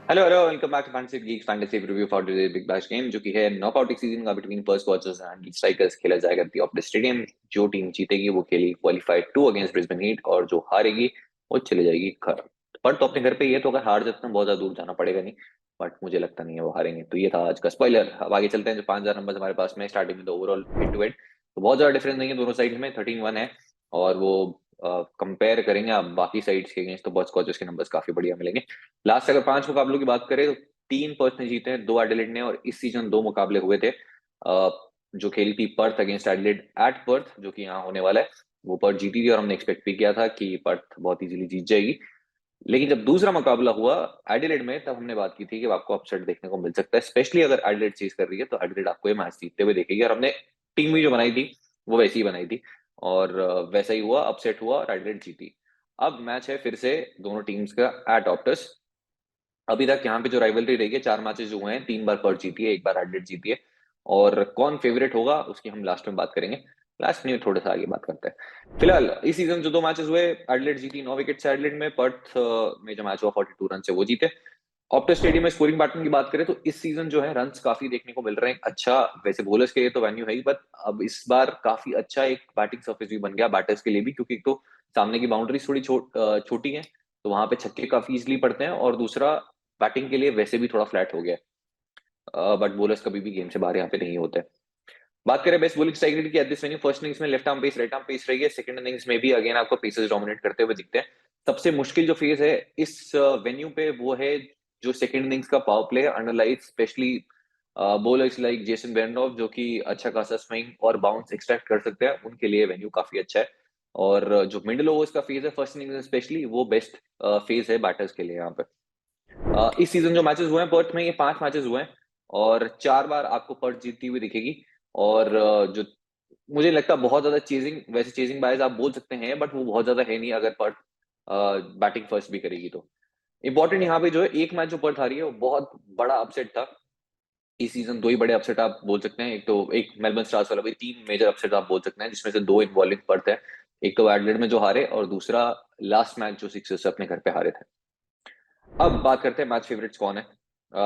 Hello hello, welcome back to fantasy geeks fantasy review for today Big Bash game, जो कि है knockout season का between Perth Scorchers and Strikers खेला जाएगा the of the stadium. जो team जीतेगी वो खेलेगी qualifier two against Brisbane Heat, और जो हारेगी वो चले जाएगी घर। पर तो अपने घर पे ही है, तो अगर हार जाते हैं बहुत ज्यादा दूर जाना पड़ेगा नहीं। बट मुझे लगता नहीं है वो हारेंगे। तो ये था आज का स्पॉइलर। अब आगे चलते हैं। जो 5,000 नंबर हमारे पास में स्टार्टिंग में ओवरऑल हेड टू हेड, तो बहुत ज्यादा डिफरेंस नहीं है दोनों साइड में, 13-1 है। और वो कंपेयर करेंगे आप बाकी साइड्स के अगेंस्ट, तो बॉस कॉचर्स के नंबर्स काफी बढ़िया मिलेंगे। लास्ट अगर 5 मुकाबलों की बात करें तो 3 पर्थ ने जीते हैं, 2 एडिलेड ने, और इस सीजन 2 मुकाबले हुए थे। जो खेली थी Perth against Adelaide at Perth, जो कि यहाँ होने वाला है। वो पर्थ जीती थी और हमने एक्सपेक्ट भी किया था कि पर्थ बहुत इजीली जीत जाएगी। लेकिन जब दूसरा मुकाबला हुआ एडिलेड में, तब हमने बात की थी कि आपको अपसेट देखने को मिल सकता है, स्पेशली अगर एडिलेड चीज कर रही है तो एडिलेड आपको ये मैच जीतते हुए देखेगी। और हमने टीम भी जो बनाई थी वो वैसी ही बनाई थी, और वैसा ही हुआ, अपसेट हुआ और एडिलेड जीती। अब मैच है फिर से दोनों टीम्स का एट ऑप्टस। अभी तक यहाँ पे जो राइवलरी रही है, 4 मैचेस जो हुए हैं, 3 बार पर्थ जीती है, 1 बार एडिलेड जीती है। और कौन फेवरेट होगा उसकी हम लास्ट में बात करेंगे। लास्ट में थोड़ा सा आगे बात करते हैं। फिलहाल इस सीजन जो 2 मैचेस हुए, एडिलेड जीती 9 विकेट से एडिलेड में। पर्थ में जो मैच हुआ 42 रन से वो जीते। ऑप्टस स्टेडियम में स्कोरिंग पैटर्न की बात करें तो इस सीजन जो है रन्स काफी देखने को मिल रहे हैं। अच्छा, वैसे बॉलर्स के लिए तो वेन्यू है ही, बट अब इस बार काफी अच्छा एक बैटिंग सर्फेस भी बन गया बैटर्स के लिए भी, क्योंकि एक तो सामने की बाउंड्रीज थोड़ी छोटी है, तो वहां पे छक्के काफी इजिली पड़ते हैं, और दूसरा बैटिंग के लिए वैसे भी थोड़ा फ्लैट हो गया है। बट बॉलर्स कभी भी गेम से बाहर यहाँ पे नहीं होते। बात करें बेस्ट बॉलिंग स्ट्राइक रेट की at this venue, first innings में left arm pace right arm pace रही है, सेकंड इनिंग्स में भी अगेन आपको पेसर्स डोमिनेट करते हुए दिखते हैं। सबसे मुश्किल जो फेज है इस वेन्यू पे वो है जो सेकंड इनिंग्स का power play underlies, specially bowlers like Jason Behrendorff, जो कि अच्छा खासा स्विंग और बाउंस एक्सट्रैक्ट कर सकते हैं, उनके लिए वेन्यू काफी अच्छा है। और जो मिडिल ओवर्स का फेज है फर्स्ट इनिंग्स स्पेशली, वो बेस्ट फेज है बैटर्स के लिए यहाँ पे। इस सीजन जो मैचेस हुए हैं पर्थ में, ये 5 मैचेस हुए हैं, और 4 बार आपको पर्थ जीतती हुई दिखेगी। और जो मुझे लगता है बहुत ज्यादा चेजिंग, वैसे चेजिंग बायस आप बोल सकते हैं, बट वो बहुत ज्यादा है नहीं अगर पर्थ बैटिंग फर्स्ट भी करेगी तो। इंपॉर्टेंट यहाँ पे जो है, एक मैच जो पर्थ हारी है वो बहुत बड़ा अपसेट था। इस सीजन 2 ही बड़े अपसेट आप बोल सकते हैं। एक तो एक मेलबर्न स्टार्स वाला भी, 3 मेजर अपसेट आप बोल सकते हैं, जिसमें से 2 इन्वॉल्विंग पर्थ है। एक तो एडिलेड में जो हारे, और दूसरा लास्ट मैच जो सिक्सर्स अपने घर पे हारे थे। अब बात करते हैं मैच फेवरेट्स कौन है।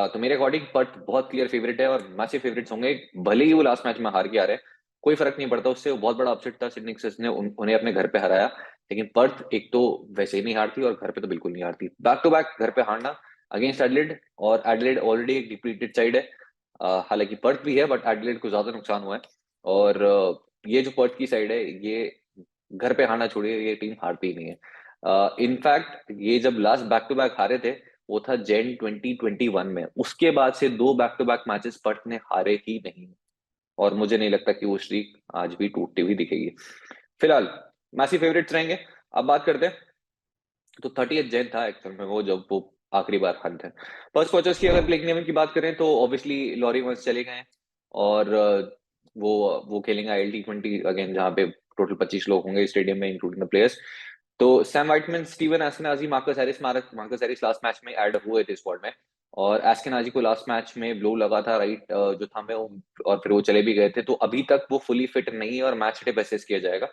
तो मेरे अकॉर्डिंग पर्थ बहुत क्लियर फेवरेट है, और मैच फेवरेट्स होंगे। भले ही वो लास्ट मैच में हार के आ रहे हैं, कोई फर्क नहीं पड़ता उससे। वो बहुत बड़ा अपसेट था, सिडनी सिक्सर्स ने उन्हें अपने घर पे हराया। लेकिन पर्थ एक तो वैसे ही नहीं हारती, और घर पे तो बिल्कुल नहीं हारती। बैक टू बैक घर पे हारना अगेंस्ट एडिलेड, और एडिलेड ऑलरेडी एक डिप्लीटेड साइड है। हालांकि पर्थ भी है, बट एडिलेड को ज्यादा नुकसान हुआ है। और ये जो पर्थ की साइड है, ये घर पे हारना छोड़िए, ये टीम हारती ही नहीं है। इनफैक्ट ये जब लास्ट बैक टू बैक हारे थे, वो था जैन 2021 में। उसके बाद से 2 back to back matches Perth ने हारे ही नहीं, और मुझे नहीं लगता कि वो स्ट्रीक आज भी टूटती हुई दिखेगी। फिलहाल मैसी फेवरेट्स रहेंगे। अब बात करते हैं। तो 30th जैन था एक्चुअल में वो, जब वो आखिरी बार हारे थे। फर्स्ट वॉचर्स की अगर प्लेइंग 11 की बात करें तो ऑब्वियसली लॉरी वंस चले गए हैं। और वो खेलेंगे IL T20 अगेन, जहाँ पे टोटल 25 लोग होंगे स्टेडियम में इंक्लूडिंग द प्लेयर्स। तो Sam Whiteman, Steven Eskinazi, Marcus Harris, Marcus Harris last match में ऐड हुए थे स्क्वाड में। और एस्केनाजी को लास्ट मैच में ब्लो लगा था, राइट, जो था में, और फिर वो चले भी गए थे। तो अभी तक वो फुली फिट नहीं है, और मैच डे बेसिस किया जाएगा।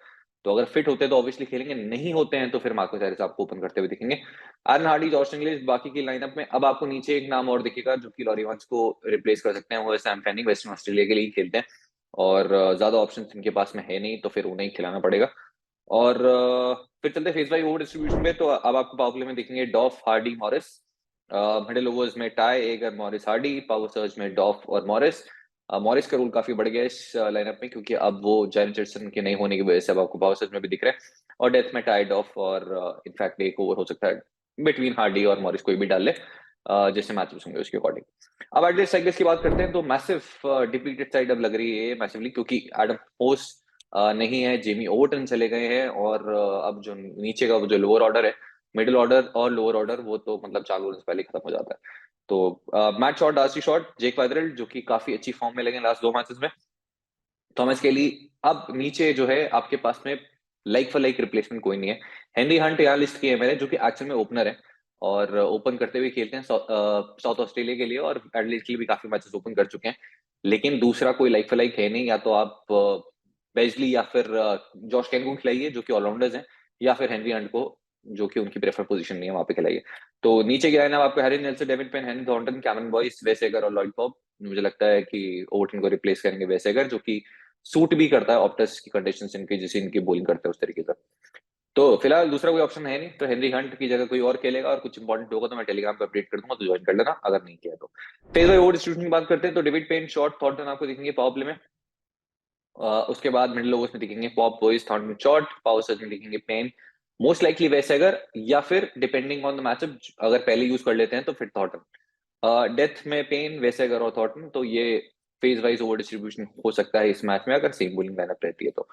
तो अगर फिट होते हैं तो ऑब्वियसली खेलेंगे, नहीं होते हैं तो फिर मार्कस हैरिस आपको ओपन करते हुए दिखेंगे। एरन हार्डी, जॉश इंग्लिश बाकी की लाइनअप में। अब आपको नीचे एक नाम और दिखेगा जो कि लॉरी वंस को रिप्लेस कर सकते हैं, वो है सैम फैनिंग, वेस्टर्न ऑस्ट्रेलिया के लिए ही खेलते हैं। और ज्यादा ऑप्शन इनके पास में है नहीं, तो फिर उन्हें ही खिलाना पड़ेगा। और फिर चलते फेस बाई ओवर डिस्ट्रीब्यूशन पे। तो अब आपको पावर प्ले में दिखेंगे Dorff, Hardie, Morris. Middle overs में Tye, Agar, Morris, Hardie. Power surge में डॉफ और मॉरिस। मॉरिस का रोल काफी बढ़ गया है इस लाइनअप में, क्योंकि अब वो जैन रिचर्डसन के नहीं होने की वजह से अब आपको पावर सर्ज में भी दिख रहा है। और डेथ में टाई, डॉफ, और इनफैक्ट एक ओवर हो सकता है बिटवीन हार्डी और मॉरिस, कोई भी डाल ले जैसे मैचेस होंगे उसके अकॉर्डिंग। अब एडलेड स्ट्राइकर्स की बात करते हैं तो मैसिव डिप्लीटेड साइड अब लग रही है मैसिवली, क्योंकि एडम पोस नहीं है, जेमी ओवरटन चले गए हैं। और अब जो नीचे का वो जो लोअर ऑर्डर है, मिडिल ऑर्डर और लोअर ऑर्डर, वो तो मतलब 4 ओवर से पहले खत्म हो जाता है। तो मैट शॉट, डार्सी शॉट, जेक वाइदरल, जो कि काफी अच्छी फॉर्म में लगे लास्ट 2 मैचेस में, थॉमस केली। अब नीचे जो है आपके पास में लाइक फॉर लाइक रिप्लेसमेंट कोई नहीं है। हेनरी हंट यहाँ लिस्ट किए हैं मैंने, जो कि एक्चुअल में ओपनर है, और ओपन करते हुए खेलते हैं साउथ ऑस्ट्रेलिया के लिए, और एडलेड के लिए भी काफी मैचेस ओपन कर चुके हैं। लेकिन दूसरा कोई लाइक फॉर लाइक है नहीं। या तो आप बेजली या फिर जॉश कैन को खिलाइए, जो कि ऑलराउंडर्स हैं, या फिर हेनरी हंट को जो कि उनकी प्रेफर पोजीशन नहीं है, वहां पे खिलाइए। तो नीचे की लाइनअप आपको Harry Nielsen, David Payne, Henry Thornton, Cameron Boyce, Wes Agar और लॉइड पॉप। मुझे लगता है कि ओवरटन को रिप्लेस करेंगे वेस एगर, जो कि सूट भी करता है ऑप्टस की कंडीशंस इनकी, जिसे इनकी बॉलिंग करते हैं उस तरीके से। तो फिलहाल दूसरा कोई ऑप्शन है नहीं, तो हेनरी हंट की जगह कोई और खेलेगा, और कुछ इंपॉर्टेंट होगा तो मैं टेलीग्राम पे अपडेट कर दूंगा, तो ज्वाइन कर लेना अगर नहीं किया तो। फेज बाय ओवर डिस्ट्रीब्यूशन की बात करते हैं तो डेविड पेन शॉर्ट, थॉर्नटन आपको दिखेंगे पावर प्ले में। उसके बाद मिडिल ओवर्स में दिखेंगे pop, boys, Thornton short, power search में दिखेंगे पेन, मोस्ट लाइकली वैसे अगर, या फिर डिपेंडिंग ऑन द मैचअप अगर पहले यूज कर लेते हैं तो फिर थॉर्टन। डेथ में पेन, वैसे अगर और थॉर्टन, तो ये फेज वाइज ओवर डिस्ट्रीब्यूशन हो सकता है इस मैच में अगर सेम बॉलिंग लाइनअप रहती है तो।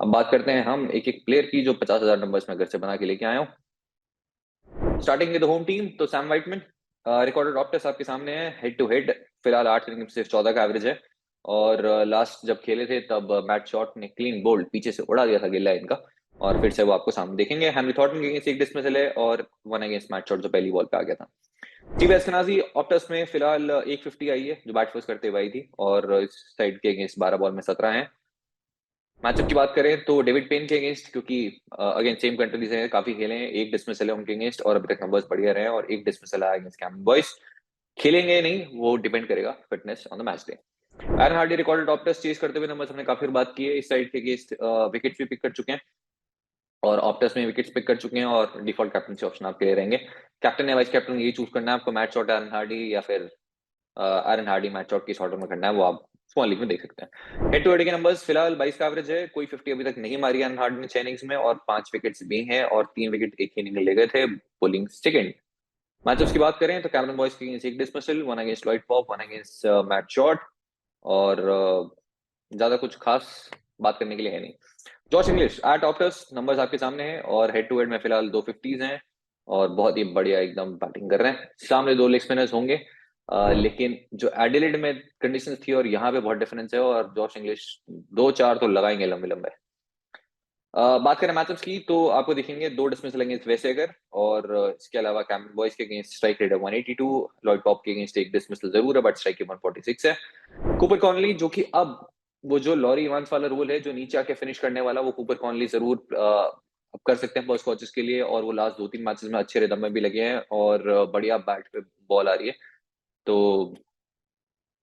अब बात करते हैं हम एक एक प्लेयर की जो 50,000 नंबर्स में घर से बना के लेके आया हूँ। स्टार्टिंग विद होम टीम, तो Sam Whiteman. Recorded of test आपके सामने है, हेड टू हेड फिलहाल 8 इनिंग में सिर्फ 14 का एवरेज है। और लास्ट जब खेले थे तब मैट शॉट ने क्लीन बोल्ड पीछे से उड़ा दिया था गिल्ला इनका, और फिर से वो आपको सामने देखेंगे। हेनरी थॉर्टन के अगेंस्ट एक डिसमिसल है, और वन अगेंस्ट मैट शॉट जो पहली बॉल पे आ गया था। स्टीव एस्केनाजी ऑप्टस में फिलहाल 150 आई है जो बैट फर्स्ट करते हुए आई थी, और इस साइड के अगेंस्ट 12 बॉल में 17 है। मैचअप की बात करें तो डेविड पेन के अगेंस्ट, क्योंकि अगेन सेम कंट्री से काफी खेले हैं, एक डिसमिसल है उनके अगेंस्ट और अभी तक नंबर्स बढ़िया रहे हैं, और एक डिसमिसल है अगेंस्ट कैमरन बॉयस। खेलेंगे नहीं वो डिपेंड करेगा fitness on the match day. Aaron Hardie recorded top test chase करते हुए नंबर्स हमने काफी बात की है, इस साइड के अगेंस्ट विकेट्स भी पिक कर चुके हैं, और ऑप्टस में विकेट्स पिक कर चुके हैं, और डिफॉल्ट कैप्टनसी ऑप्शन आपके लिए रहेंगे। कैप्टन या वाइस कैप्टन ये चूज करना है आपको, मैट शॉट एरन हार्डी, या फिर एरन हार्डी मैच शॉट किस ऑर्डर में करना है वो आप स्मॉल लीग में देख सकते हैं। हेड टू हेड के नंबर्स फिलहाल 22 का एवरेज है, कोई 50 अभी तक नहीं मारी एरन हार्डी ने 6 इनिंग्स में, और 5 विकेट्स भी हैं, और 3 विकेट एक ही इनिंग में ले गए थे, बोलिंग सेकंड। मैचअप्स की बात करें तो कैमरन बॉयस के अगेंस्ट एक dismissal, one against Lloyd pop, one against Matt Short, और ज्यादा कुछ खास बात करने के लिए है नहीं। Josh English at Optus, numbers आपके सामने हैं, और हेड टू हेड में फिलहाल 250s हैं, और बहुत ही बढ़िया एकदम बैटिंग कर रहे हैं। सामने दो लेग स्पिनर्स होंगे, लेकिन जो एडिलेड में कंडीशंस थी और यहाँ पे बहुत डिफरेंस है, और जॉश इंग्लिश 2-4 तो लगाएंगे लंबे लंबे। बात करें मैचअप्स की तो आपको दिखेंगे 2 डिसमिसल अगेंस्ट वेसेगर, और इसके अलावा कैमरन बॉयज के अगेंस्ट स्ट्राइक रेट है 182, लॉइड पॉप के अगेंस्ट एक डिसमिसल जरूर है बट स्ट्राइक रेट 146 है। कूपर कॉनली, जो कि अब वो जो लॉरी इवांस वाला रूल है जो नीचे आके फिनिश करने वाला, वो कूपर कॉनली जरूर अब कर सकते हैं फर्स्ट कोचेस के लिए, और वो लास्ट 2-3 मैचेस में अच्छे रिदम में भी लगे हैं, और बढ़िया बैट पे बॉल आ रही है, तो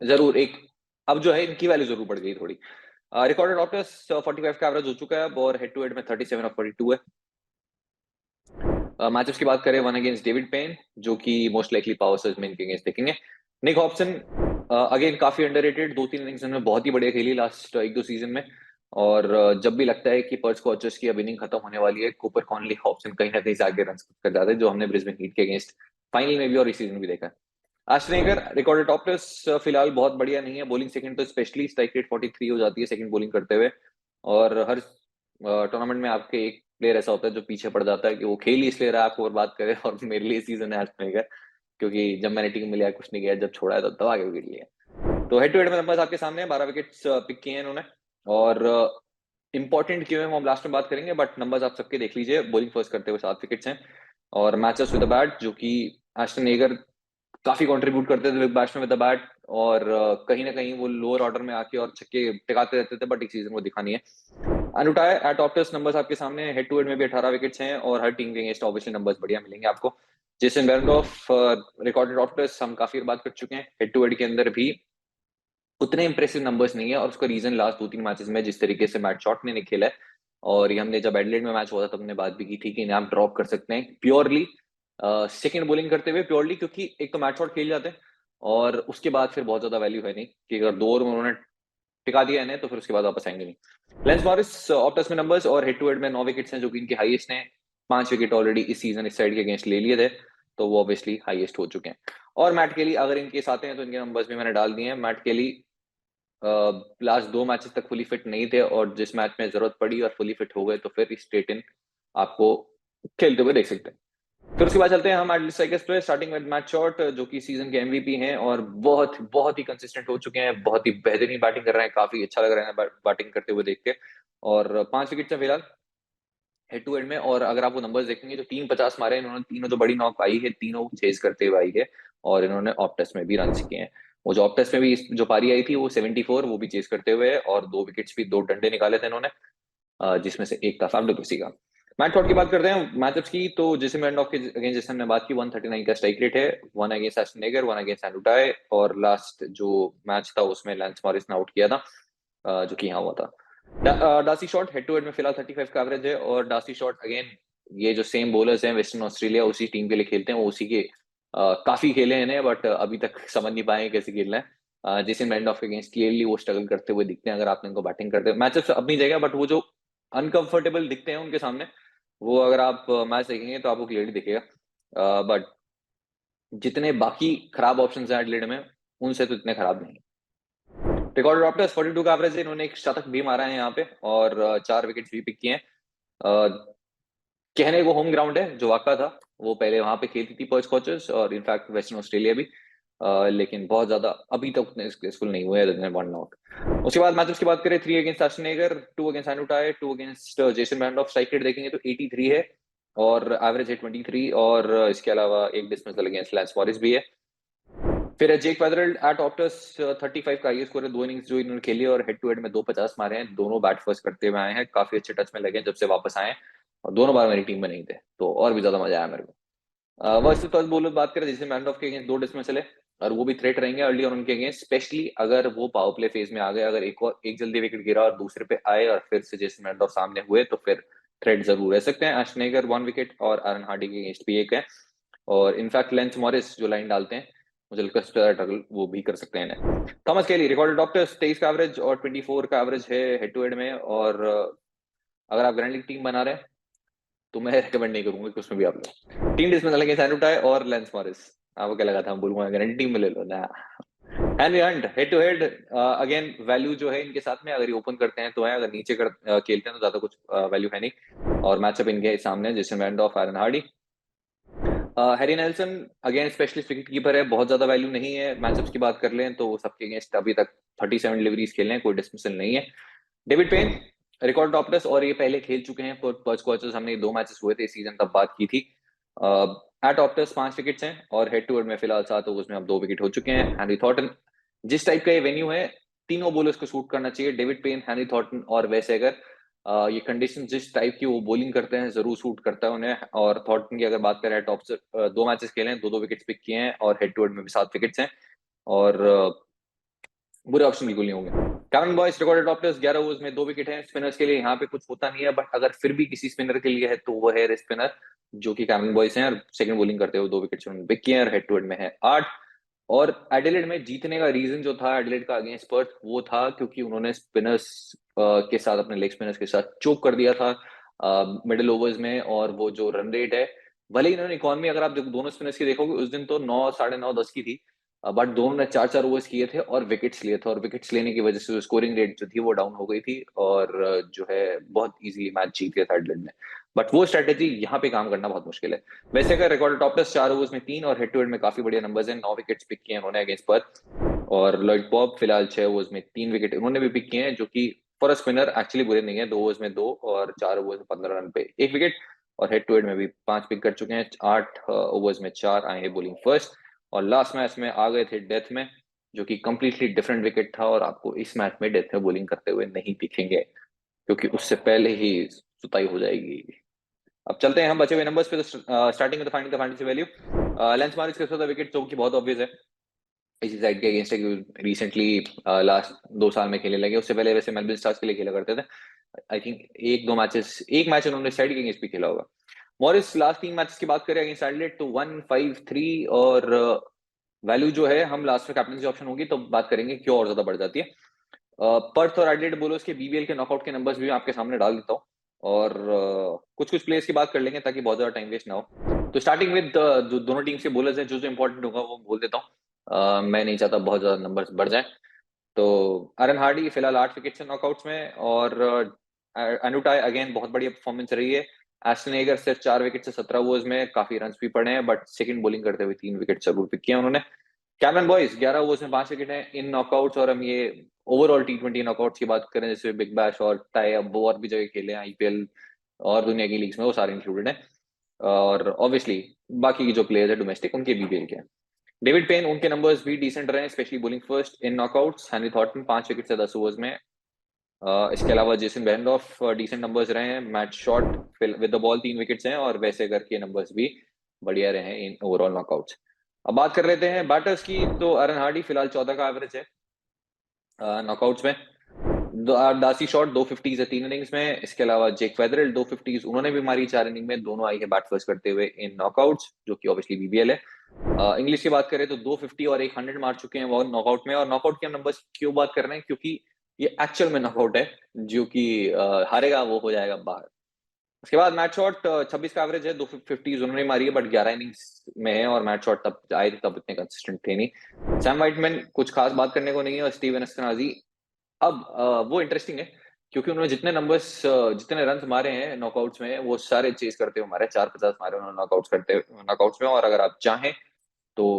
जरूर एक अब जो है इनकी वैल्यू जरूर बढ़ गई थोड़ी। रिकॉर्डेड ऑप्टस 45 का एवरेज हो चुका है अब, और हेड टू हेड में 37 ऑफ 42 है। मैचेस की बात करें, वन अगेंस्ट डेविड पेन, जो कि मोस्ट लाइकली पावर सर्ज में इनके अगेंस्ट देखेंगे। निक हॉब्सन अगेन काफी अंडररेटेड, 2-3 इनिंग्स में बहुत ही बढ़िया खेली लास्ट 1-2 सीजन में, और जब भी लगता है कि पर्स कोचेस की अब इनिंग खत्म होने वाली है, कूपर कॉनली, हॉब्सन कहीं ना कहीं से आगे रन कर जाते हैं, जो हमने ब्रिस्बेन हीट के अगेंस्ट फाइनल में भी और इस सीजन भी देखा है। आश्रेगर रिकॉर्डेड टॉप टेस्ट फिलहाल बहुत बढ़िया नहीं है, बॉलिंग सेकंड तो स्पेशली स्ट्राइक रेट 43 हो जाती है सेकंड बॉलिंग करते हुए, और हर टूर्नामेंट में आपके एक प्लेयर ऐसा होता है जो पीछे पड़ जाता है कि वो खेल ही इसलिए रहा है आपको बर्बाद करे, और मेरे लिए सीजन है आश्रेगर, क्योंकि जब मैंने टीम में लिया कुछ नहीं किया, जब छोड़ा है तब आगे विकेट लिया। तो हेड टू हेड में नंबर्स आपके सामने 12 विकेट्स पिक किए हैं इन्होंने, और इंपॉर्टेंट क्यों है वो हम लास्ट में बात करेंगे, बट नंबर्स आप सबके देख लीजिए, बॉलिंग फर्स्ट करते हुए 7 विकेट्स हैं, और मैचेस विद द बैट, जो कि एस्टन एगर काफी कंट्रीब्यूट करते थे बिग बैश में विद द बैट, और कहीं ना कहीं वो लोअर ऑर्डर में आके और छक्के टिकाते रहते थे, बट इस सीजन वो दिखा नहीं है। अनुटाय एट ऑप्टस, नंबर्स आपके सामने, हेड टू हेड में भी 18 विकेट्स हैं, और हर टीम के अगेंस्ट ऑब्वियसली नंबर्स बढ़िया मिलेंगे आपको। जेसन बेरनडॉफ रिकॉर्डेड ऑप्टस हम काफी बात कर चुके हैं, हेड टू हेड के अंदर भी उतने इंप्रेसिव नंबर्स नहीं है, और उसका रीजन लास्ट 2-3 मैचेस में जिस तरीके से मैट शॉट ने खेला है, और ये हमने जब एडलेड में मैच हुआ था तब हमने बात भी की थी कि इन्हें आप ड्रॉप कर सकते हैं प्योरली सेकंड बॉलिंग करते हुए, प्योरली क्योंकि एक तो मैच शॉट खेल जाते हैं, और उसके बाद फिर बहुत ज्यादा वैल्यू है नहीं, कि अगर 2 ओवर में उन्होंने टिका दिया इन्हें तो फिर उसके बाद वापस आएंगे नहीं। लेंस मॉरिस ऑप्टस में नंबर्स और हेड टू हेड में 9 विकेट्स हैं, जो कि इनके हाईएस्ट हैं। 5 विकेट ऑलरेडी इस सीजन इस साइड के अगेंस्ट ले लिए थे, तो वो ऑब्वियसली हाईएस्ट हो चुके हैं। और मैट केली अगर इनके साथ हैं तो इनके नंबर्स भी मैंने डाल दिए हैं। मैट केली लास्ट 2 मैचेस तक फुली फिट नहीं थे, और जिस मैच में जरूरत पड़ी और फुली फिट हो गए तो फिर स्ट्रेट इन आपको खेलते हुए देख सकते हैं। फिर उसके बाद चलते हैं हम एटलीस्ट स्ट्राइकर्स पे, स्टार्टिंग विद मैट शॉट, जो कि सीजन के एमवीपी हैं, और बहुत बहुत ही कंसिस्टेंट हो चुके हैं, बहुत ही बेहतरीन बैटिंग कर रहे हैं, काफी अच्छा लग रहा है बैटिंग करते हुए देख के, और 5 विकेट है फिलहाल हेड टू हेड में। और अगर आप वो नंबर्स देखेंगे तो 350 मारे इन्होंने, तीनों जो बड़ी नॉक आई है तीनों चेज करते हुए आई है, और इन्होंने ऑफ टेस्ट में भी रन किए हैं। वो जो ऑफ टेस्ट में भी जो पारी आई थी वो 74, वो भी चेज करते हुए है, और 2 विकेट्स भी 2 डंडे निकाले थे इन्होंने, जिसमें से एक था फैफ डुप्लेसी का। मैच थॉट की बात करते हैं मैचअप्स की, तो जेसन मेंडोफ के अगेंस्ट जैसे हमने बात की 139 का स्ट्राइक रेट है, one against Ashton Agar, one against Andrew Tye, और लास्ट जो मैच था उसमें लैंस मॉरिस ने आउट किया था, जो कि यहाँ हुआ था। Darcy Short head to head में फिलहाल 35 का एवरेज है, और डार्सी शॉट अगेन ये जो सेम बॉलर्स हैं वेस्टर्न ऑस्ट्रेलिया उसी टीम के लिए खेलते हैं, वो उसी के काफी खेले हैं इन्हें, बट अभी तक समझ नहीं पाए कैसे खेलना है। जेसन मेंडोफ के अगेंस्ट क्लियरली वो स्ट्रगल करते हुए दिखते हैं अगर आपने इनको बैटिंग करते हैं। मैचअप अपनी जगह, बट वो जो अनकंफर्टेबल दिखते हैं उनके सामने, वो अगर आप मैच देखेंगे तो आपको क्लियरली दिखेगा, बट जितने बाकी खराब ऑप्शन है एडलेड में उनसे तो इतने खराब नहीं। रिकॉर्ड रॉप्टर्स 42 का एवरेज है, इन्होंने एक शतक भी मारा है यहाँ पे, और 4 विकेट्स भी पिक किए हैं। कहने को होम ग्राउंड है, जो वाकई था, वो पहले वहां पे खेलती थी पर्च कॉचर्स और इनफैक्ट वेस्टर्न ऑस्ट्रेलिया भी, लेकिन बहुत ज्यादा अभी तक उतने सक्सेसफुल नहीं हुए वन आउट। उसके बाद मैचेस की बात करें, 3 against Ashton Agar, 2 against Andrew Tye, 2 against Jason Behrendorff, strike rate देखेंगे तो 83 है और एवरेज है 23, और इसके अलावा एक डिसमिसल अगेंस्ट लैंस मॉरिस भी है। फिर जेक वेदरल्ड एट ऑप्टस 35 का ये स्कोर है, 2 इनिंग्स जो इन्होंने खेली और हेड टू हेड में 250 मारे हैं, दोनों बैट फर्स्ट करते हुए आए हैं, काफी अच्छे टच में लगे जब से वापस आए, और दोनों बार मेरी टीम में नहीं थे, तो और भी ज्यादा मजा आया मेरे को। वर्सेस टॉस बॉलर बात करें, जैसे मैंडोफ के अगेंस्ट 2 डिसमिसल है, और वो भी थ्रेट रहेंगे अर्ली और उनके अगेंस्ट, स्पेशली अगर वो पावर प्ले फेज में आ गए, अगर एक जल्दी विकेट गिरा और दूसरे पे आए और फिर से जैसे मैंडोफ सामने हुए तो फिर थ्रेट जरूर रह सकते हैं। एशनेगर 1 विकेट और आरन हार्डी के अगेंस्ट भी एक है, और इनफैक्ट लेंस मॉरिस जो लाइन डालते हैं मुझे लगता है टगल वो भी कर सकते हैं इन्हें। थॉमस केली रिकॉर्डेड डॉक्टर्स 23 का एवरेज और 24 का एवरेज है हेड टू हेड में, और अगर आप ग्रैंड लीग टीम बना रहे हैं तो मैं रिकमेंड नहीं करूंगा कि उसमें भी आप लो। टीम डिसमिस लगे सैंडू टाई और लेंस मॉरिस, आपको क्या लगा था हम बोलूंगा ग्रैंड टीम में ले लो ना। Henry Hunt head to head, again value जो है इनके साथ में, अगर ये ओपन करते हैं तो है, अगर नीचे खेलते हैं तो ज्यादा कुछ वैल्यू है नहीं, और मैचअप इनके सामने Jason Behrendorff, Aaron Hardie. Harry Nielsen again specialist wicket keeper है, बहुत ज्यादा वैल्यू नहीं है। मैचअप्स की बात कर लें तो सबके अगेंस्ट अभी तक 37 डिलीवरीज खेले हैं, कोई डिसमिसल नहीं है। डेविड पेन रिकॉर्ड टॉपलेस, और ये पहले खेल चुके हैं फॉर पर्च कोचेस, हमने 2 मैचेस हुए थे इस सीजन तब बात की थी। एट ऑप्टस 5 विकेट्स हैं, और हेड टू हेड में फिलहाल 7 ओवर्स में अब 2 विकेट हो चुके हैं। हैनरी थॉर्टन, जिस टाइप का ये वेन्यू है तीनों बॉलर्स को सूट करना चाहिए, डेविड पेन, हैनरी थॉर्टन और वेस एगर, ये कंडीशन जिस टाइप की वो बॉलिंग करते हैं जरूर सूट करता है उन्हें। और थॉर्टन की अगर बात करें, टॉप से 2 मैचेस खेले हैं, 2 विकेट्स पिक किए हैं, और हेड टू हेड में भी 7 विकेट्स हैं, और बुरे ऑप्शन बिल्कुल नहीं होंगे। Cameron Boyce recorded topless 11 overs में 2 विकेट हैं। स्पिनर्स के लिए यहाँ पे कुछ होता नहीं है, बट अगर फिर भी किसी स्पिनर के लिए है तो वो है स्पिनर, जो कि कैमरन बॉयस हैं, और सेकंड बॉलिंग करते हुए 2 विकेट उन्होंने पिक किए हैं, और हेड टू हेड में है 8। और एडिलेड में जीतने का रीजन जो था एडिलेड का अगेंस्ट पर्थ, वो था क्योंकि उन्होंने स्पिनर्स के साथ, अपने लेग स्पिनर्स के साथ चोक कर दिया था मिडिल ओवर्स में, और वो जो रन रेट है, भले ही इन्होंने इकॉनमी अगर आप दोनों स्पिनर्स की देखोगे उस दिन तो 9, 9:30, 10 की थी, बट दोनों ने 4-4 ओवर्स किए थे और विकेट्स लिए थे, और विकेट्स लेने की वजह से स्कोरिंग रेट जो थी वो डाउन हो गई थी, और जो है बहुत इजीली मैच जीत गया था एडिलेड में। बट वो स्ट्रेटेजी यहाँ पे काम करना बहुत मुश्किल है। वैसे अगर रिकॉर्ड टॉपलेस 4 ओवर्स में 3, और हेड टू हेड में काफी बढ़िया नंबर्स हैं, 9 विकेट्स पिक किए उन्होंने अगेंस्ट पर्थ, और लॉयड बॉब फिलहाल 6 ओवर्स में 3 विकेट उन्होंने भी पिक किए हैं, जो कि फॉर अ स्पिनर एक्चुअली बुरे नहीं है। 2 ओवर्स में 2 और 4 ओवर्स में 15 रन पे 1 विकेट, और हेड टू हेड में भी 5 पिक कर चुके हैं। 8 ओवर्स में 4 आए हैं बोलिंग फर्स्ट, और लास्ट मैच में आ गए थे डेथ में, जो कि कंप्लीटली डिफरेंट विकेट था, और आपको इस मैच में डेथ में बोलिंग करते हुए नहीं दिखेंगे, क्योंकि उससे पहले ही सुताई हो जाएगी। अब चलते हैं हम बचे हुए नंबर्स पे, तो स्टार्टिंग में finding the fantasy value, lens Morris के साथ विकेट जो कि बहुत ऑब्वियस है इसी साइड के अगेंस्ट है, रिसेंटली लास्ट 2 साल में खेलने लगे, उससे पहले वैसे मेलबर्न स्टार्स के लिए खेला करते थे। आई थिंक एक मैच उन्होंने साइड के अगेंस्ट भी खेला होगा। मॉरिस लास्ट 3 मैचेस की बात करें अगेंस्ट एडिलेड तो 1-5-3, और वैल्यू जो है हम लास्ट में कैप्टनसी ऑप्शन होगी तो बात करेंगे क्यों और ज्यादा बढ़ जाती है। पर्थ और एडिलेड बोलोस के बीबीएल के नॉकआउट के नंबर्स भी मैं आपके सामने डाल देता हूँ, और कुछ कुछ प्लेयर्स की बात कर लेंगे ताकि बहुत ज्यादा टाइम वेस्ट ना हो। तो स्टार्टिंग विद दोनों टीम्स के बोलर्स हैं, जो जो इंपॉर्टेंट होगा वो बोल देता हूँ, मैं नहीं चाहता बहुत ज्यादा नंबर्स बढ़ जाए। तो आरन हार्डी फिलहाल 8 विकेट से नॉकआउट्स में, और अनुटाई अगेन बहुत बढ़िया परफॉर्मेंस रही है। एस्टन एगर सिर्फ 4 विकेट से 17 ओवर्स में, काफी रन भी पड़े हैं, बट सेकंड बॉलिंग करते हुए 3 विकेट जरूर पिक किया उन्होंने। कैमरन बॉयस 11 ओवर्स में 5 विकेट हैं इन नॉकआउट्स, और हम ये ओवरऑल T20 नॉकआउट्स की बात करें, जैसे बिग बैश और टाई, अब वो और भी जगह खेले हैं आईपीएल और दुनिया की लीग्स में, वो सारे इंक्लूडेड हैं, और ऑब्वियसली बाकी की जो प्लेयर्स है डोमेस्टिक उनके बीबीएल के हैं। डेविड पेन, उनके नंबर्स भी डिसेंट रहे, specially bowling first in knockouts. Henry Thornton 5 wicket से 10 ओवर्स में, इसके अलावा जेसन बेरेंडॉर्फ डिसेंट नंबर्स रहे हैं, Matt Short with the ball 3 wickets हैं, और वैसे करके नंबर्स भी बढ़िया रहे हैं इन ओवरऑल नॉकआउट्स। अब बात कर लेते हैं बैटर्स की, तो एरन हार्डी फिलहाल 14 का एवरेज है नॉकआउट्स में। डार्सी शॉट 250 है 3 इनिंग्स में। इसके अलावा जेक वेदरल 250 उन्होंने भी मारी 4 इनिंग में, दोनों आई है बैट फर्स्ट करते हुए इन नॉकआउट्स, जो कि ऑब्वियसली बीबीएल है। इंग्लिश की बात करें तो 250 और एक 100 मार चुके हैं वो नॉकआउट में। और नॉकआउट के हम नंबर्स क्यों बात कर रहे हैं, क्योंकि ये एक्चुअल में नॉकआउट है, जो कि हारेगा वो हो जाएगा बाहर। उसके बाद मैच शॉट 26 का एवरेज है, 250 उन्होंने मारी है, बट 11 इनिंग्स में है, और मैच शॉट तब आए थे तब इतने कंसिस्टेंट थे नहीं। सैम वाइटमैन कुछ खास बात करने को नहीं है, और स्टीवन एस्केनाजी अब वो इंटरेस्टिंग है, क्योंकि उन्होंने जितने नंबर्स जितने रन मारे हैं नॉकआउट्स में वो सारे चेस करते हुए मारे, 450 मारे उन्होंने नॉकआउट्स में। और अगर आप चाहें तो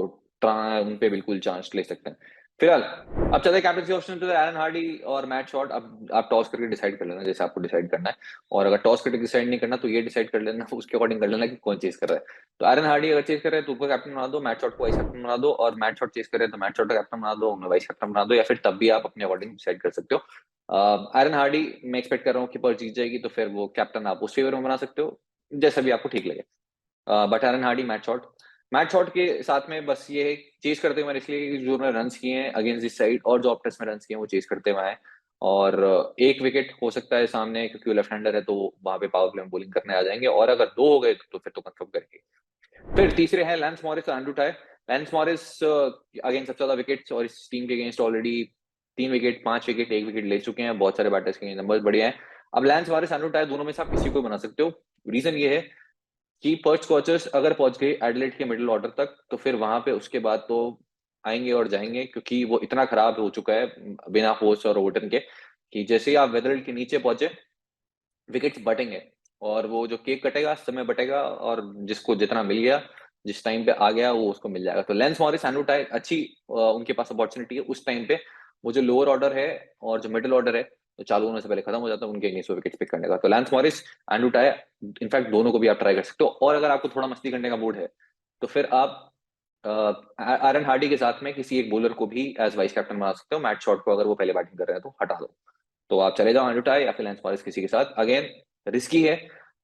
उन पे बिल्कुल चांस ले सकते हैं। फिलहाल अब चलते हैं कैप्टनसी ऑप्शन पे, एरन हार्डी और मैट शॉट। अब आप टॉस करके डिसाइड कर लेना जैसे आपको डिसाइड करना है, और अगर टॉस करके डिसाइड नहीं करना तो ये डिसाइड कर लेना उसके अकॉर्डिंग कर लेना कि कौन चेस कर रहा है। तो एरन हार्डी अगर चेस कर रहे हैं तो उसको कैप्टन बना दो, मैट शॉट को वाइस कैप्टन बना दो, और मैट शॉट चेस कर रहे हैं तो मैट शॉट का कैप्टन बना दो, वाइस कैप्टन बना दो, या फिर तब भी आप अपने अकॉर्डिंग डिसाइड कर सकते हो। एरन हार्डी मैं एक्सपेक्ट कर रहा हूँ कि पर जीत जाएगी, तो फिर वो कैप्टन आप उस फेवर में बना सकते हो, जैसा भी आपको ठीक लगे। But Eran Hardy match shot के साथ में बस ये है चेज करते हुए, इसलिए जो उन्होंने रन किए हैं अगेंस्ट दिस साइड और जो ऑप्टस में रन किए हैं वो चेज करते हुए आए। और एक विकेट हो सकता है सामने, क्योंकि वो लेफ्ट हैंडर है, तो वहां पे पावर प्ले में बॉलिंग करने आ जाएंगे, और अगर 2 हो गए तो फिर तो कंफर्म करेंगे। फिर तीसरे हैं लैंस मॉरिस और Andrew tie. Lens Morris against सबसे ज्यादा विकेट, और इस टीम के against already 3 wicket, 5 wicket, 1 wicket ले चुके हैं, बहुत सारे बैटर्स के नंबर बढ़िया हैं। अब लैंस मॉरिस, एंड्रू टाई दोनों में से आप किसी को बना सकते हो। रीजन ये है कि पर्थ स्कॉचर्स अगर पहुंच गए एडिलेड के मिडिल ऑर्डर तक, तो फिर वहां पे उसके बाद तो आएंगे और जाएंगे, क्योंकि वो इतना खराब हो चुका है बिना होस्ट और ओवरटन के, कि जैसे ही आप वेदरल के नीचे पहुंचे विकेट्स बटेंगे, और वो जो केक कटेगा समय बटेगा, और जिसको जितना मिल गया जिस टाइम पे आ गया वो उसको मिल जाएगा। तो लेंस मॉरिस, एंड्रू टाई अच्छी उनके पास अपॉर्चुनिटी है उस टाइम पे। वो जो लोअर ऑर्डर है और जो मिडिल ऑर्डर है तो चालू होने से पहले खत्म हो जाता है, उनके अगेंस्ट विकेट पिक करने का। तो lens Morris, Andrew tie, in fact दोनों को भी आप ट्राई कर सकते हो। और अगर आपको थोड़ा मस्ती करने का मूड है तो फिर आप एरन हार्डी के साथ में किसी एक बॉलर को भी एज वाइस कैप्टन बना सकते हो। मैट शॉट को अगर वो पहले बैटिंग कर रहे हैं तो हटा दो, तो आप चले जाओ एंड्रू टाई या फिर लेंस मॉरिस किसी के साथ। अगेन रिस्की है,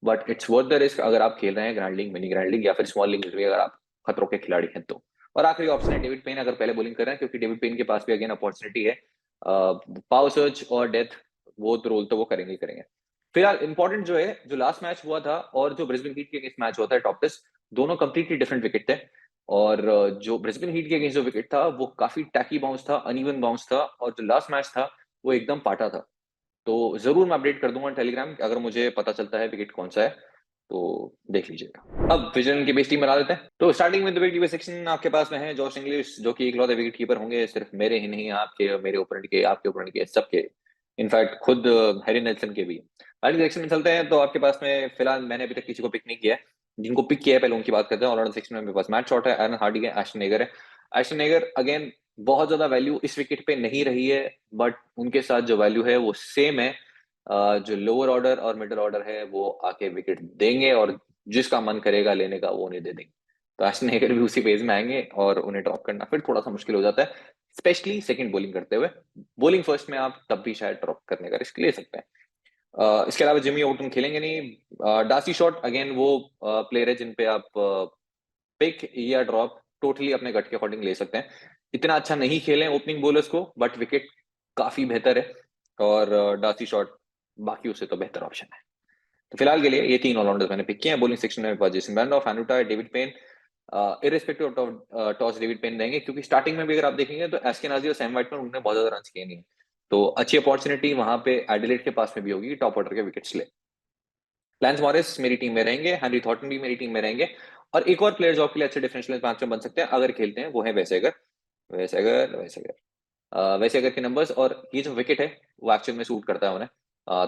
but it's worth the risk अगर आप खेल रहे हैं grand league, mini grand league, या फिर स्मॉल लीग में भी अगर आप खतरों के खिलाड़ी हैं तो। और आखिरी ऑप्शन है डेविड पेन, अगर पहले बॉलिंग कर रहे हैं, क्योंकि डेविड पेन के पास भी अगेन अपॉर्चुनिटी है। पावर सर्च और डेथ वो तो रोल तो वो करेंगे ही करेंगे। फिलहाल इंपॉर्टेंट जो है, जो लास्ट मैच हुआ था और जो ब्रिस्बेन हीट के अगेंस्ट मैच हुआ था टॉप टेस्ट, दोनों कंप्लीटली डिफरेंट विकेट थे। और जो ब्रिस्बेन हीट के अगेंस्ट जो विकेट था वो काफी टैकी बाउंस था, अनइवन बाउंस था, और जो लास्ट मैच था वो एकदम पाटा था। तो जरूर मैं अपडेट कर दूंगा टेलीग्राम अगर मुझे पता चलता है विकेट कौन सा है, तो देख लीजिएगा। अब विजन की बेस टीम बना देते हैं। तो स्टार्टिंग में विकेट कीपर सेक्शन आपके पास में है जॉश इंग्लिश, जो कि इकलौते विकेट कीपर होंगे, सिर्फ मेरे ही नहीं, आपके, मेरे ओपोनेंट के, आपके ओपोनेंट के, सबके, इनफैक्ट खुद हैरी नेल्सन के भी। बैटिंग सेक्शन में चलते हैं, तो आपके पास में फिलहाल मैंने अभी तक किसी को पिक नहीं किया है। जिनको पिक किया है पहले उनकी बात करते हैं। ऑलराउंडर सेक्शन में मेरे पास मैट शॉट है, एरन हार्डी है, एस्टन एगर है। एस्टन एगर अगेन बहुत ज्यादा वैल्यू इस विकेट पे नहीं रही है, बट उनके साथ जो वैल्यू है वो सेम है। जो लोअर ऑर्डर और मिडिल ऑर्डर है वो आके विकेट देंगे, और जिसका मन करेगा लेने का वो नहीं दे देंगे। तो एस्टन एगर भी उसी पेज में आएंगे, और उन्हें ड्रॉप करना फिर थोड़ा सा मुश्किल हो जाता है, स्पेशली सेकंड बॉलिंग करते हुए। बॉलिंग फर्स्ट में आप तब भी शायद ड्रॉप करने का रिस्क ले सकते हैं। इसके अलावा जिमी ओटन खेलेंगे नहीं। डार्सी शॉट अगेन वो प्लेयर है जिन पे आप पिक या ड्रॉप टोटली अपने गट के अकॉर्डिंग ले सकते हैं। इतना अच्छा नहीं खेले ओपनिंग बॉलर्स को, बट विकेट काफी बेहतर है, और डार्सी शॉट बाकी उससे तो बेहतर ऑप्शन है। तो फिलहाल के लिए ये 3 ऑलराउंडर्स मैंने पिक किए हैं। बॉलिंग सेक्शन में Jason Randolph, Andrew Tye, David Payne. Irrespective of toss David Payne देंगे, क्योंकि स्टार्टिंग में भी अगर आप देखेंगे तो एस्केनाजी और सैम व्हाइटमैन उन्होंने बहुत ज्यादा रन किए नहीं, तो अच्छी अपॉर्चुनिटी वहां पे एडिलेड के पास में भी होगी टॉप ऑर्डर के विकेट्स ले। लैंस मॉरिस मेरी टीम में रहेंगे, हेनरी थॉर्टन भी मेरी टीम में रहेंगे, और एक और प्लेयर जो आपके लिए अच्छे डिफरेंशियल मैच में बन सकते हैं अगर खेलते हैं वो है वेसेगर। वेसेगर के नंबर्स और ये जो विकेट है वो एक्चुअल में सूट करता है उन्हें।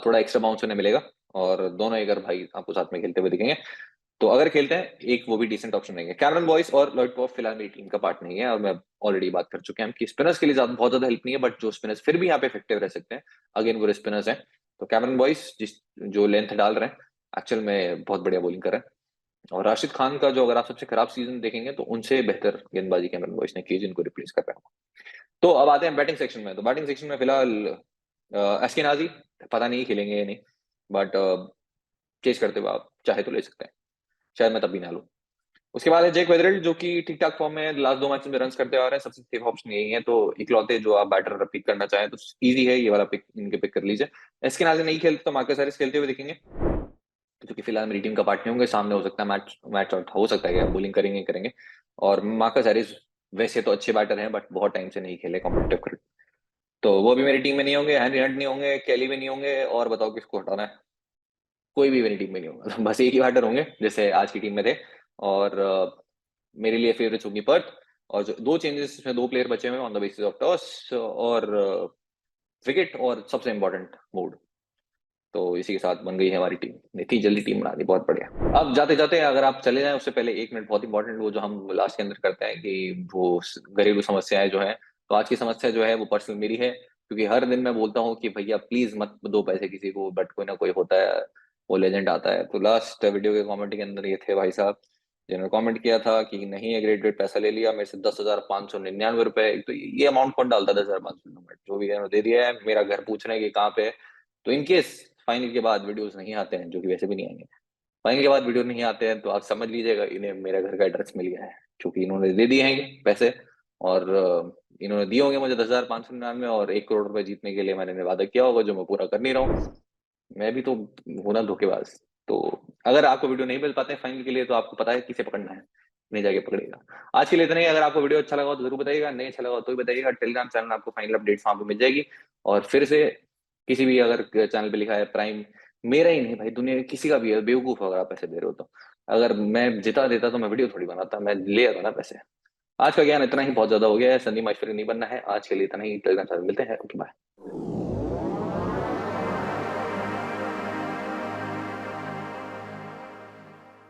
थोड़ा एक्स्ट्रा बाउंस उन्हें मिलेगा, और दोनों अगर भाई आपको साथ में खेलते हुए दिखेंगे तो अगर खेलते हैं एक वो भी डिसेंट ऑप्शन रहेंगे। कैमरन बॉयस और लॉयड पॉप फिलहाल मेरी टीम का पार्ट नहीं है, और मैं ऑलरेडी बात कर चुके हैं कि स्पिनर्स के लिए बहुत ज्यादा हेल्प नहीं है, बट जो स्पिनर्स फिर भी यहाँ पे इफेक्टिव रह सकते हैं अगेन वो स्पिनर्स हैं। तो कैमरन बॉयस जो लेंथ डाल रहे हैं एक्चुअल में बहुत बढ़िया बॉलिंग कर रहे हैं, और राशिद खान का जो अगर आप सबसे खराब सीजन देखेंगे तो उनसे बेहतर गेंदबाजी कैमरन बॉयस ने की, जिनको रिप्लेस कर रहे हैं। तो अब आते हैं बैटिंग सेक्शन में। तो बैटिंग सेक्शन में फिलहाल एस्केनाजी पता नहीं खेलेंगे या नहीं, बट चेस करते हुए आप चाहे तो ले सकते हैं, शायद मैं तब भी ना लूं। उसके बाद है जैक वेदरल्ड, जो कि ठीक ठाक फॉर्म में है, लास्ट 2 मैच में रन करते आ रहे हैं, सबसे सेफ ऑप्शन यही है, तो इकलौते जो आप बैटर पिक करना चाहें तो इजी है, ये वाला पिक इनके पिक कर लीजिए। एस्केनाजी नहीं खेलते तो मार्कस हैरिस खेलते हुए दिखेंगे, जो कि फिलहाल मेरी टीम का पार्ट नहीं होंगे, सामने हो सकता है मैच मैच आउट हो सकता है कि बोलिंग करेंगे करेंगे। और मार्कस हैरिस वैसे तो अच्छे बैटर हैं, बट बहुत टाइम से नहीं खेले कॉम्पिटिटिव क्रिकेट, तो वो भी मेरी टीम में नहीं होंगे। हेनरी हंट नहीं होंगे, कैली भी नहीं होंगे, और बताओ किसको हटाना है? कोई भी मेरी टीम में नहीं होगा। बस एक ही बैटर होंगे जैसे आज की टीम में थे। और मेरे लिए फेवरेट होगी पर्थ। और जो दो चेंजेस इसमें, दो प्लेयर बचे हुए on the basis of toss और विकेट, और सबसे इंपॉर्टेंट मूड। तो इसी के साथ बन गई है हमारी टीम, इतनी जल्दी टीम बना दी, बहुत बढ़िया। अब जाते जाते अगर आप चले जाएं उससे पहले 1 मिनट बहुत इंपॉर्टेंट, वो जो हम लास्ट के अंदर करते हैं कि वो घरेलू समस्याएं जो है, तो आज की समस्या जो है वो पर्सनल मेरी है, क्योंकि हर दिन मैं बोलता हूँ कि भैया प्लीज मत दो पैसे किसी को, बट कोई ना कोई होता है, वो लेजेंड आता है। तो लास्ट वीडियो के कमेंट के अंदर ये थे भाई साहब, जिन्होंने कमेंट किया था कि नहीं है ग्रेट ग्रेट, पैसा ले लिया मेरे से 10,599 रुपए। तो ये अमाउंट कौन डालता? 10,599, जो भी है उन्होंने दे दिया है। मेरा घर पूछ रहे हैं कि कहाँ पे है। तो इनकेस फाइनल के बाद वीडियोस नहीं आते हैं, जो कि वैसे भी नहीं आएंगे, फाइनल के बाद वीडियो नहीं आते हैं, तो आप समझ लीजिएगा इन्हें मेरे घर का एड्रेस मिल गया है, क्योंकि इन्होंने दे दिए हैं पैसे। और इन्होंने दिए होंगे मुझे 10,599, और 1 करोड़ रुपए जीतने के लिए मैंने वादा किया होगा, जो मैं पूरा कर नहीं रहा हूँ। मैं भी तो हूं ना धोखेबाज। तो अगर आपको वीडियो नहीं मिल पाते हैं फाइनल के लिए, तो आपको पता है किसे पकड़ना है, नहीं जाके पकड़ेगा। आज के लिए इतना ही। अगर आपको वीडियो अच्छा लगा हो तो जरूर बताइएगा, नहीं अच्छा लगा हो तो भी बताइएगा। टेलीग्राम चैनल आपको फाइनल अपडेट्स वहां पे मिल जाएगी। और फिर से किसी भी अगर चैनल पे लिखा है प्राइम, मेरा ही नहीं भाई, दुनिया के किसी का भी है, बेवकूफ अगर आप पैसे दे रहे हो तो। अगर मैं जिता देता तो मैं वीडियो थोड़ी बनाता, मैं ले आता ना पैसे। आज का ज्ञान इतना ही बहुत ज्यादा हो गया है, संदीप मास्टर नहीं बनना है। आज के लिए इतना ही, टेलीग्राम चैनल मिलते हैं, ओके बाय।